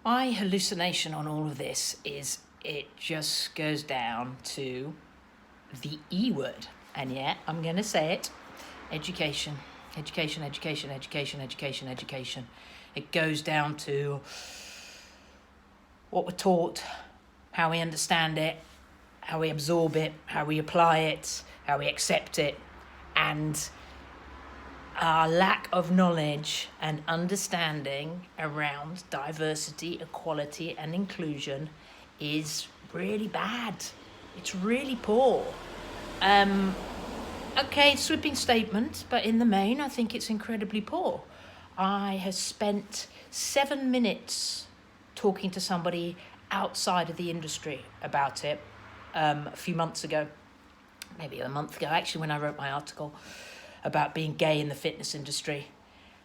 My hallucination on all of this is it just goes down to the E word. And yet, I'm going to say it: education. Education, education, education, education, education. It goes down to what we're taught, how we understand it, how we absorb it, how we apply it, how we accept it, and our lack of knowledge and understanding around diversity, equality, and inclusion is really bad. It's really poor. Okay, sweeping statement, but in the main, I think it's incredibly poor. I have spent 7 minutes talking to somebody outside of the industry about it a few months ago, maybe a month ago, actually, when I wrote my article about being gay in the fitness industry.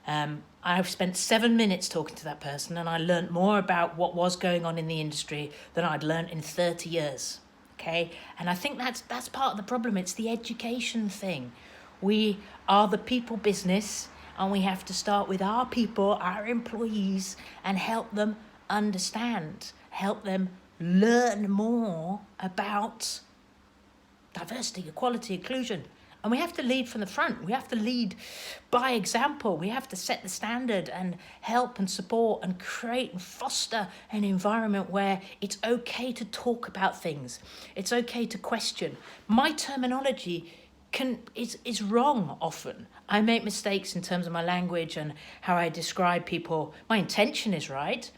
I've spent 7 minutes talking to that person, and I learned more about what was going on in the industry than I'd learned in 30 years. Okay, and I think that's part of the problem. It's the education thing. We are the people business, and we have to start with our people, our employees, and help them understand, help them learn more about diversity, equality, inclusion. And we have to lead from the front. We have to lead by example. We have to set the standard and help and support and create and foster an environment where it's okay to talk about things. It's okay to question. My terminology is wrong often. I make mistakes in terms of my language and how I describe people. My intention is right,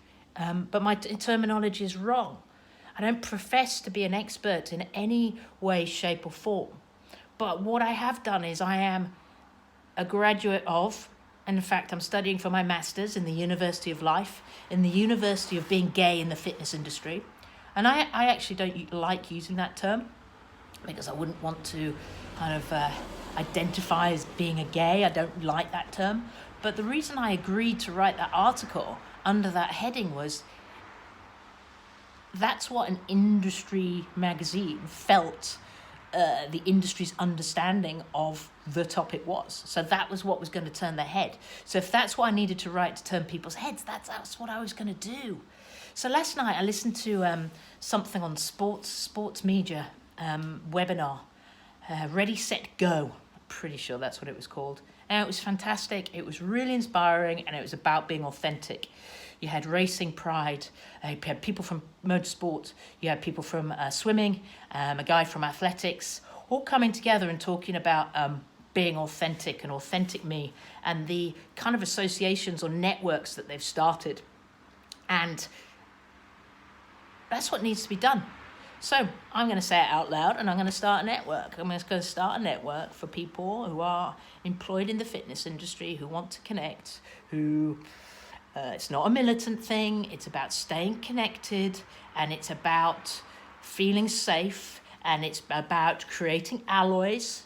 but my terminology is wrong. I don't profess to be an expert in any way, shape, or form. But what I have done is I am a graduate of, and in fact, I'm studying for my master's in the University of Life, in the University of Being Gay in the Fitness Industry. And I actually don't like using that term because I wouldn't want to kind of identify as being a gay. I don't like that term. But the reason I agreed to write that article under that heading was that's what an industry magazine felt the industry's understanding of the topic was. So that was what was going to turn their head. So if that's what I needed to write to turn people's heads, that's what I was going to do. So last night I listened to something on sports media webinar, Ready, Set, Go. I'm pretty sure that's what it was called. And it was fantastic. It was really inspiring, and it was about being authentic. You had Racing Pride, you had people from motorsport, you had people from swimming, a guy from athletics, all coming together and talking about being authentic and authentic me and the kind of associations or networks that they've started. And that's what needs to be done. So I'm going to say it out loud, and I'm going to start a network. I'm just going to start a network for people who are employed in the fitness industry, who want to connect, who... it's not a militant thing. It's about staying connected, and it's about feeling safe, and it's about creating allies,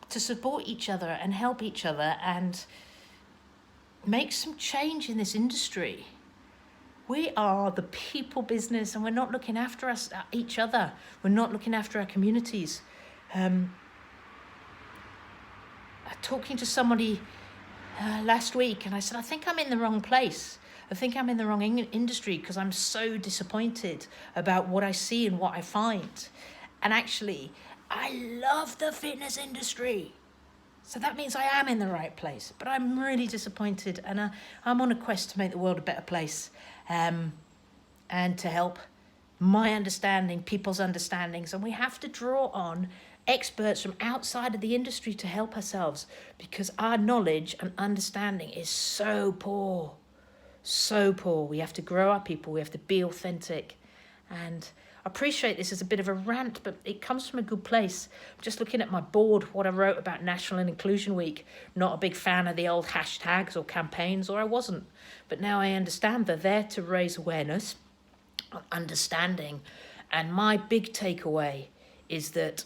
to support each other and help each other and make some change in this industry. We are the people business, and we're not looking after each other. We're not looking after our communities. Talking to somebody last week, and I said, I think I'm in the wrong place. I think I'm in the wrong industry because I'm so disappointed about what I see and what I find. And actually, I love the fitness industry. So that means I am in the right place. But I'm really disappointed, and I'm on a quest to make the world a better place, and to help my understanding, people's understandings. And we have to draw on experts from outside of the industry to help ourselves, because our knowledge and understanding is so poor. So poor. We have to grow our people. We have to be authentic. And I appreciate this as a bit of a rant, but it comes from a good place. I'm just looking at my board, what I wrote about National Inclusion Week. Not a big fan of the old hashtags or campaigns, or I wasn't. But now I understand they're there to raise awareness, understanding. And my big takeaway is that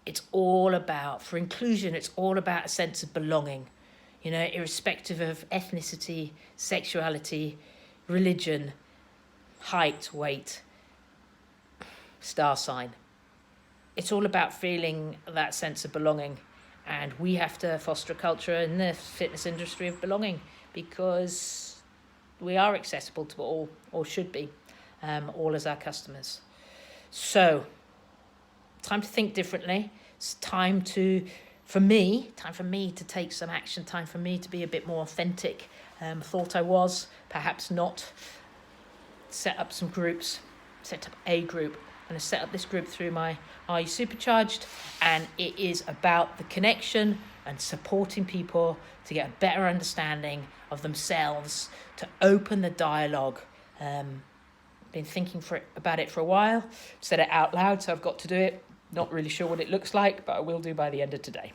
it's all about, for inclusion, it's all about a sense of belonging, irrespective of ethnicity, sexuality, religion, height, weight, star sign. It's all about feeling that sense of belonging. And we have to foster a culture in the fitness industry of belonging, because we are accessible to all, or should be, all as our customers. So, time to think differently. It's time for me to take some action, time for me to be a bit more authentic. Thought I was, perhaps not. Set up some groups, set up a group. I'm going to set up this group through my Are You Supercharged? And it is about the connection and supporting people to get a better understanding of themselves, to open the dialogue. Been thinking about it for a while, said it out loud, so I've got to do it. Not really sure what it looks like, but I will do by the end of today.